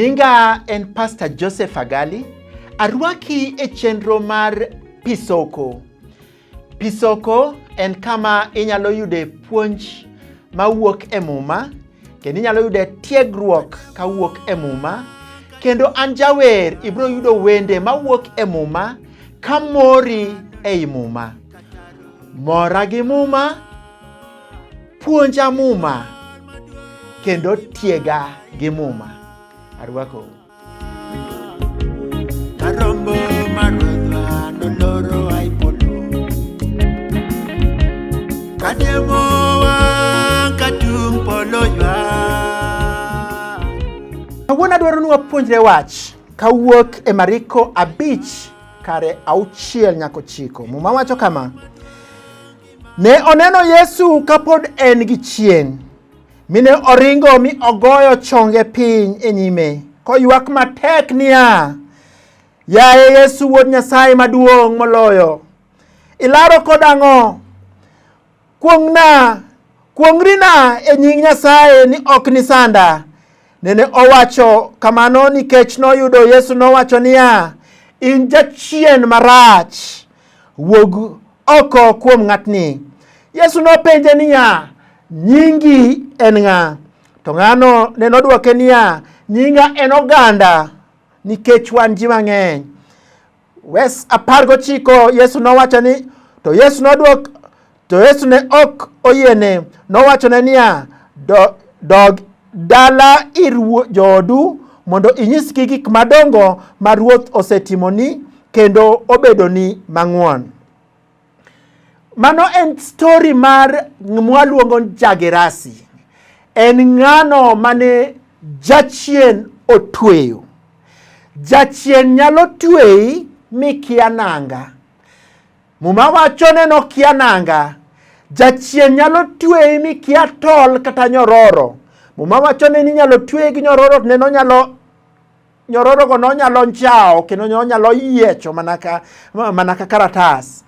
Nyinga en Pastor Joseph Agali. Arwaki e chenro mar Pisoko. Pisoko en kama inyalo yude puonj mawuok e muma, kendo inyalo yude tiegruok kawuok e muma, kendo an jawer ibro yudo wende mawuok e muma kamori ei muma. Mora gi muma, puonja muma, kendo tiega gi muma. Arwako. Karombo marwadha noloro aipoto Kademowa katung polo ywa. Kawuono adwaro ni wapuonjre wach kawuok e Mariko 5:6 nyaka 9. Muma wacho kama: Ne oneno Yesu kapod en gi chien, mine oringo mi ogoyo chonge piny e nyime, koywak matek niya, Yaye Yesu wuod Nyasaye maduong' moloyo, ilaro kod ang'o? Kuongrina e nying Nyasaye ni ok ni sanda. Nene owacho kamano nikech noyudo Yesu nowacho niya, In jachien marach, wuog oko kuom ng'atni. Yesu nopenje niya, Nyingi en ng'a? To ng'ano ne nodwoke niya, Nyinga en Oganda, nikech wan ji mang'eny. Wes 19 Yesu nowacho ni, to Yesu ne ok oyiene, nowachone niya, dog dala ir joodu mondo inyiski gik madongo ma Ruoth osetimoni kendo obedoni mang'won. Mano en story mar mwaluongo Gerasi. En ng'ano mane jachien otueyo. Jachien nyalo tueyi mikia nanga. Muma wacho ne nokia nanga. Jachien nyalo tueyi mikia tol kata nyororo. Muma wacho ne ni nyalo tueyi gi nyororo, ne nyororo go nonyalo njao, kendo nonyalo yiecho manaka karatas.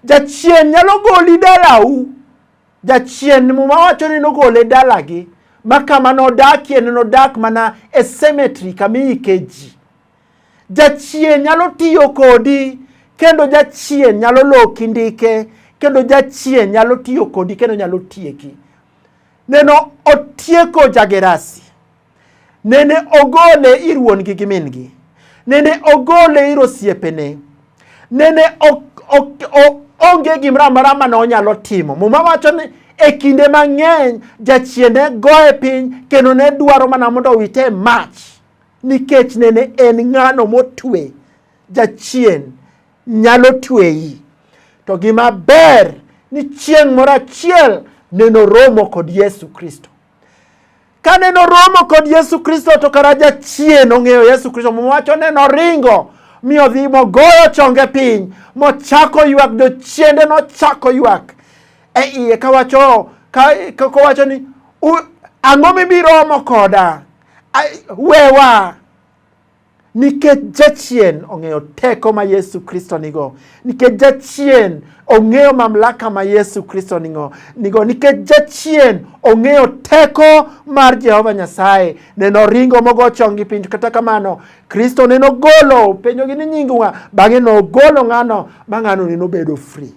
Jachien nyalo goli dalau. Jachien muma wacho ni nogole dalagi. Makama nodakie nodak mana e cemetery kamiike ji. Jachien nyalo tiyo kodi, kendo jachien nyalo loki ndike, kendo jachien nyalo tiyo kodi, kendo nyalo tieki. Neno otieko Gerasi. Nene ogole ir wuongi gi mingi. Nene ogole ir osiepene. Nene onge gimramara mane onyalo timo. Muma wacho ni e kinde mang'eny jachien ne goye piny, kendo ne dwaro mana mondo wite mach, nikech nene en ng'ano motwe. Jachien nyalo tweyi. To gima ber ni chieng' moro achiel neno romo kod Yesu Kristo. Ka neno romo kod Yesu Kristo, to kara jachien ong'eyo Yesu Kristo. Mwacho neno ringo mi odhi mogoyo chonge piny, mochako ywak, do chiende nochako ywak e iye kawacho ni, ang'o mibiromo koda? Wewa. Nikech jachien ong'eyo teko ma Yesu Kristo nigo. Nikech jachien ong'eyo mamlaka ma Yesu Kristo nigo. Nikech jachien ong'eyo teko mar Jehova Nyasaye. Neno ringo mogo chongi piny. Kata kamano, Kristo neno golo, penjo gi ni nyingwa, bang'e no golo ng'ano, ma ng'ano neno bedo free.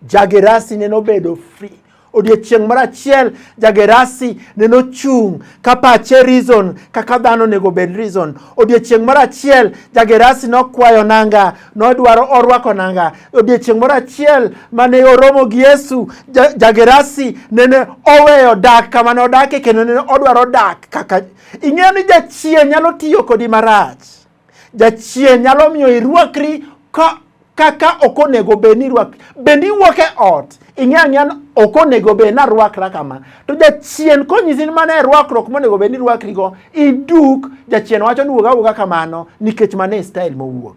Gerasi neno bedo free. Odiechieng' moro achiel Gerasi neno chung ka pache reason kaka dhano nego bed reason. Odiechieng' moro achiel Gerasi nokwayo nanga, nodwaro orwako nanga. Odiechieng' moro achiel mane oromo gi Yesu, Gerasi nene oweyo dak kama ne odake, kendo nene odwaro dak kaka. Ing'eyo ni jachien nyalo tiyo kodi marach. Jachien nyalo miyo irwakri kaka okonego bed ni rwak. Bendi wuok e ot, ing'eyo okonego bed na rwakra kama. To jachien konyisi mana rwakruok monego bed ni rwakrigo, iduk, jachien wacho ni wuoga kamano, nikech mane e style mowuok.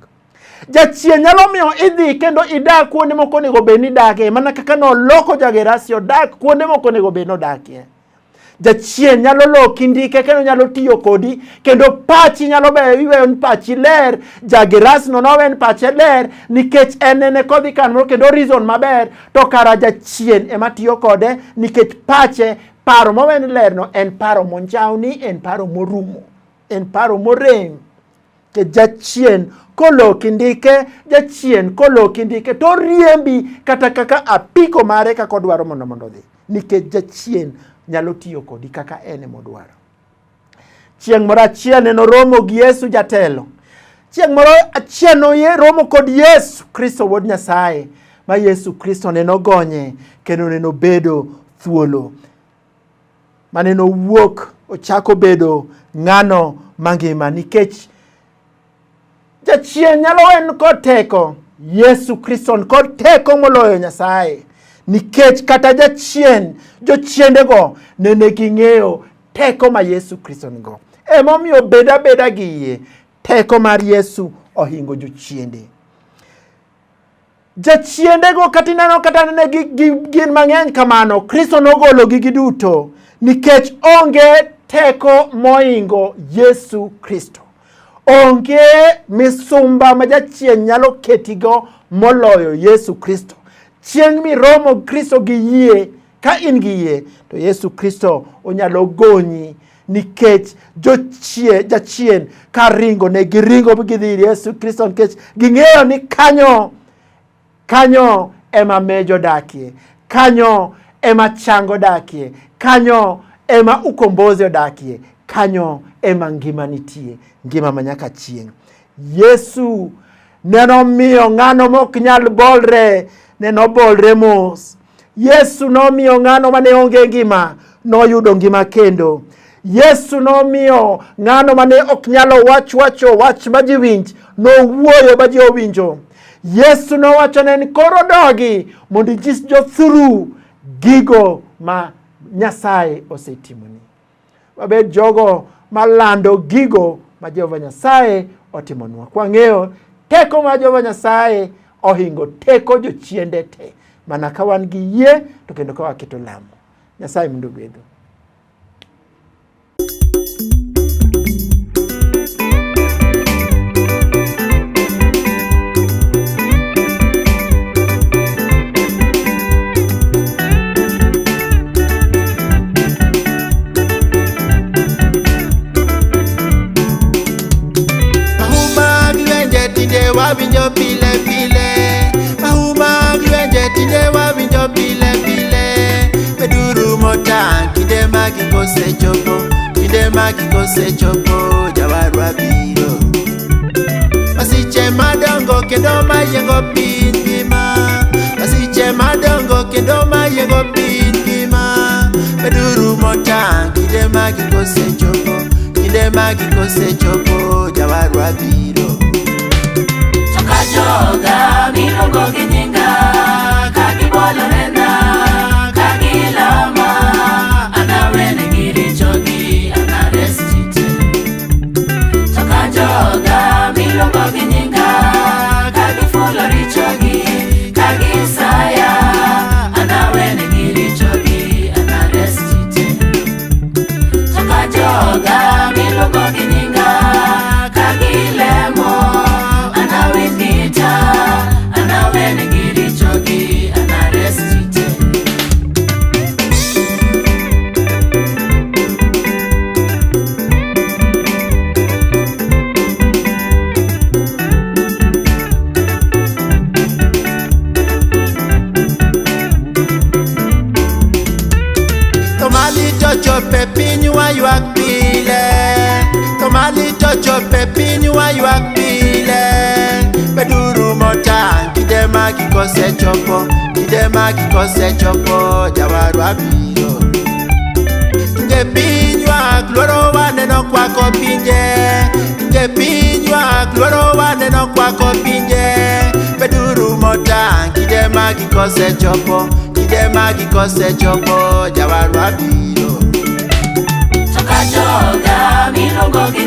Jachien nyalo miyo idhi kendo idak kuonde mokonego bed ni dake, mana kaka noloko Gerasi odak kuonde mokonego bed nodakie. Jachien nyalo loki ndike, kendo nyalo tiyo kodi, kendo pachi nyalo iweyo ni pachi ler. Gerasi no nowen pache ler, nikech enene kodhi kanmo kendo reason maber, to kara jachien ema tiyo kode, nikech pache, paro mowen ler no en paro monjawni, en paro morumo. en paro morem ke jachien koloki ndike, jachien koloki ndike to riembi kata kaka apiko mare kaka odwaro mondo dhi, nikech jachien nyalo tiyo kodi kaka ene modwaro. Chieng' moro achiel neno romo gi Yesu jatelo. Chieng' moro achiel no romo kod Yesu Kristo wuod Nyasaye, ma Yesu Kristo neno gonye kendo neno bedo thuolo. Ma neno wuok ochako bedo ng'ano mangima, nikech jachien nyalo en kod teko. Yesu Kristo kod teko moloyo Nyasaye, nikech kata jachien, jochiendego nene ging'eyo teko ma Yesu Kristo nigo. Emomiyo beda gi yie, teko mar Yesu ohingo jochiende. Jachiendego katineno kata ne gin mang'eny kamano, Kristo nogolo gigi duto, nikech onge teko mohingo Yesu Kristo. Onge misumba ma jachien nyalo ketigo moloyo Yesu Kristo. Chieng' miromo Kristo gi yie, ka in gi yie, to Yesu Kristo onyalo gonyi, nikech jachien ka ringo ne giringo gidhi Yesu Kristo, nikech ging'eyo ni kanyo ema mejo dakie, kanyo ema chango dakie, kanyo ema ukombozi odakie, kanyo ema ngima nitie, ngima manyaka chieng'. Yesu neno miyo ng'ano mok nyal bolre, neno bolre mos. Yesu nomiyo ng'ano mane onge ngima noyudo ngima kendo. Yesu nomiyo ng'ano mane ok nyalo wacho wach ma ji winj nowuoyo ma ji owinjo. Yesu nowacho ni koro dogi mondo ijis jothuru gigo ma Nyasaye osetimoni. Wabed jogo malando gigo ma Jehova Nyasaye otimonwa. Kwang'eyo teko ma Jehova Nyasaye ohingo teko jochiende te, mana ka wan gi yie to kendo ka waketo lamo. Nyasaye mondo bedo. Wawinjo pile pile, mahuma gwenje tinde wawinjo pile pile. Beduru motang kinde magi kosechopo, jawarwa biro. Masiche madongo kendo mayengo piny ngima, masiche madongo kendo mayengo piny ngima. Beduru motang kinde magi kosechopo, jawarwa biro. Joga miluongo gi nyinga, ka gibolorena, ka gilama, anawene gi richogi, anaresti te. To ka joga miluongo gi nyinga, ka gifulo richogi, ka gisaya, anawene gi richogi, anaresti te. To ka joga miluongo gi nyinga, ka gilemo, anawene giri chogi, anarestite. Tomali chochope pinywa ywak pile, tomali chochope pinywa ywak pile. Beduru motang kinde magi kosechopo, jawarwa biro. Tunge pinywa luoro waneno kwako pinje, tunge pinywa luoro waneno kwako pinje. Beduru motang kinde magi kosechopo, jawarwa biro. To ka joga miluongo gi